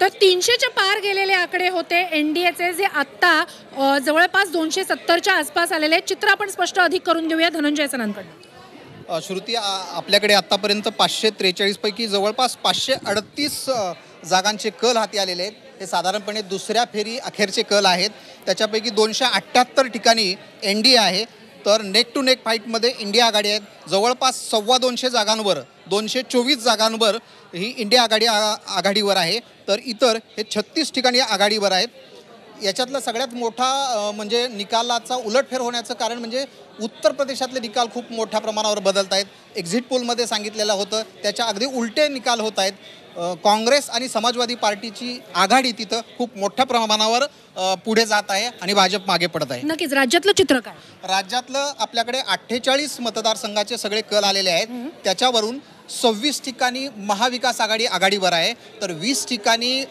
तर 300च्या पार गेलेले आकडे होते एनडीएचे, जे आत्ता जवळपास 270च्या आसपास आलेले आहेत. चित्र आपण स्पष्ट अधिक करून घेऊया धनंजय सरांकडून. श्रुती, आपल्याकडे आत्तापर्यंत 543 पैकी जवळपास 538 जागांचे कल हाती आलेले आहेत. हे साधारणपणे दुसऱ्या फेरी अखेरचे कल आहेत. त्याच्यापैकी 278 ठिकाणी एनडीए आहे, तर नेक टू नेक फाईटमध्ये इंडिया आघाडी आहेत. जवळपास 225 जागांवर 224 जागांवर ही इंडिया आघाडीवर आहे, तर इतर हे 36 ठिकाणी आघाडीवर आहेत. याच्यातला सगळ्यात मोठा म्हणजे निकालाचा उलटफेर होण्याचं कारण म्हणजे उत्तर प्रदेशातले निकाल खूप मोठ्या प्रमाणावर बदलत आहेत. एक्झिट पोलमध्ये सांगितलेलं होतं त्याच्या अगदी उलटे निकाल होत आहेत. काँग्रेस आणि समाजवादी पार्टीची आघाडी तिथं खूप मोठ्या प्रमाणावर पुढे जात आहे आणि भाजप मागे पडत आहे. नक्कीच. राज्यातलं चित्र काय? राज्यातलं आपल्याकडे 48 मतदारसंघाचे सगळे कल आलेले आहेत. त्याच्यावरून 26 ठिकाणी महाविकास आघाडी आघाडीवर आहे, तर 20 ठिकाणी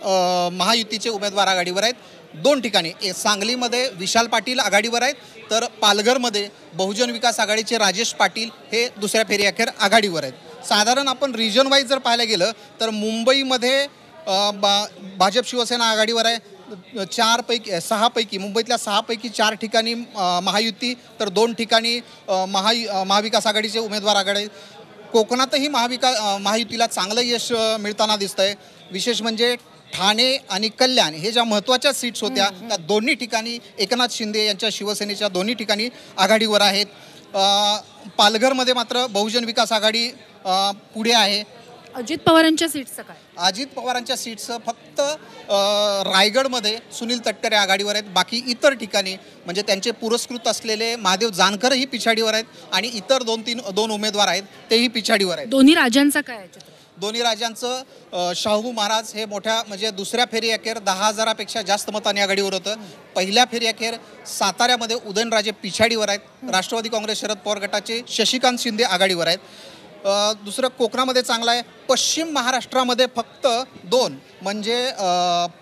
महायुतीचे उमेदवार आघाडीवर आहेत. 2 ठिकाणी सांगलीमध्ये विशाल पाटील आघाडीवर आहेत, तर पालघरमध्ये बहुजन विकास आघाडीचे राजेश पाटील हे दुसऱ्या फेरीअखेर आघाडीवर आहेत. साधारण आपण रिजन वाईज जर पाहायला गेलं तर मुंबईमध्ये भाजप शिवसेना आघाडीवर आहे. 6 पैकी मुंबईतल्या 6 पैकी 4 ठिकाणी महायुती, तर 2 ठिकाणी महाविकास आघाडीचे उमेदवार आघाडी. कोकणातही महायुतीला चांगलं यश मिळताना दिसतंय. विशेष म्हणजे ठाणे आणि कल्याण हे ज्या महत्त्वाच्या सीट्स होत्या त्या दोन्ही ठिकाणी एकनाथ शिंदे यांच्या शिवसेनेच्या दोन्ही ठिकाणी आघाडीवर आहेत. पालघरमध्ये मात्र बहुजन विकास आघाडी पुढे आहे. अजित पवारांच्या सीट्सचं काय? अजित पवारांच्या सीट्सचं फक्त रायगडमध्ये सुनील तटकरे आघाडीवर आहेत. बाकी इतर ठिकाणी म्हणजे त्यांचे पुरस्कृत असलेले महादेव जानकरही पिछाडीवर आहेत आणि इतर 2 उमेदवार आहेत तेही पिछाडीवर आहेत. दोन्ही राज्यांचा काय चित्र? दोन्ही राज्यांचं शाहू महाराज हे मोठ्या म्हणजे दुसऱ्या फेरी अखेर 10,000पेक्षा जास्त मतांनी आघाडीवर होतं. पहिल्या फेरी अखेर साताऱ्यामध्ये उदयनराजे पिछाडीवर आहेत. राष्ट्रवादी काँग्रेस शरद पवार गटाचे शशिकांत शिंदे आघाडीवर आहेत. दुसरं कोकणामध्ये चांगलं आहे. पश्चिम महाराष्ट्रामध्ये फक्त 2 म्हणजे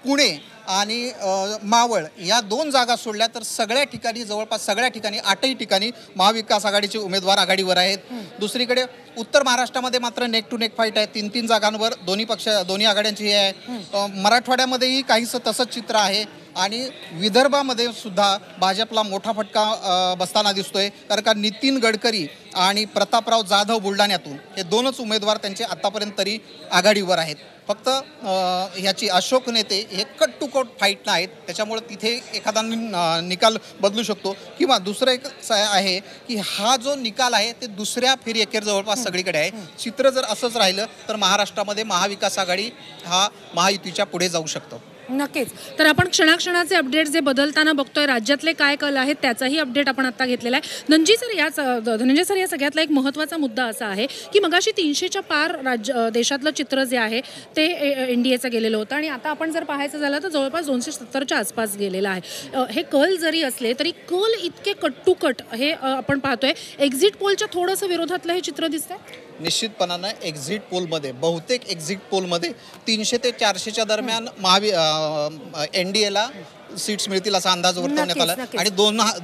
पुणे आणि मावळ या 2 जागा सोडल्या तर सगळ्या ठिकाणी जवळपास सगळ्या ठिकाणी 8ही ठिकाणी महाविकास आघाडीचे उमेदवार आघाडीवर आहेत. दुसरीकडे उत्तर महाराष्ट्रामध्ये मात्र नेक टू नेक फाईट आहे. 3 जागांवर दोन्ही आघाड्यांची हे आहे. मराठवाड्यामध्येही काहीसं तसंच चित्र आहे आणि विदर्भामध्ये सुद्धा भाजपला मोठा फटका बसताना दिसतोय, कारण का नितीन गडकरी आणि प्रतापराव जाधव बुलढाण्यातून हे 2च उमेदवार त्यांचे आत्तापर्यंत तरी आघाडीवर आहेत. फक्त ह्याची अशोक नेते हे कट टू कट फाईट आहेत, त्याच्यामुळे तिथे एखादा निकाल बदलू शकतो. किंवा दुसरं एक आहे की हा जो निकाल आहे ते दुसऱ्या फेरी अखेर जवळपास सगळीकडे आहे. चित्र जर असंच राहिलं तर महाराष्ट्रामध्ये महाविकास आघाडी हा महायुतीच्या पुढे जाऊ शकतो. नक्कीच. तर आपण क्षणाक्षणाचे अपडेट जे बदलताना बघतोय, राज्यातले काय कल आहेत त्याचाही अपडेट आपण आता घेतलेला आहे. धनंजय सर, या सगळ्यातला एक महत्त्वाचा मुद्दा असा आहे की मगाशी 300च्या पार देशातलं चित्र जे आहे ते एनडीएचं गेलेलं होतं आणि आता आपण जर पाहायचं झालं तर जवळपास 270च्या आसपास गेलेलं आहे. हे कल जरी असले तरी कल इतके कट टू कट हे आपण पाहतोय. एक्झिट पोलच्या थोडंसं विरोधातलं हे चित्र दिसतंय. निश्चितपणानं एक्झिट पोलमध्ये बहुतेक एक्झिट पोलमध्ये 300 ते 400च्या दरम्यान एनडीएला सीट्स मिळतील असा अंदाज वर्तवण्यात आला आणि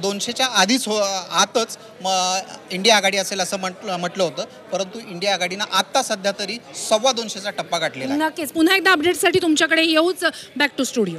200च्या आतच इंडिया आघाडी असेल असं म्हटलं होतं, परंतु इंडिया आघाडीनं आता सध्या तरी 225चा टप्पा गाठलेला आहे. नक्कीच. पुन्हा एकदा अपडेटसाठी तुमच्याकडे येऊच बॅक टू स्टुडिओ.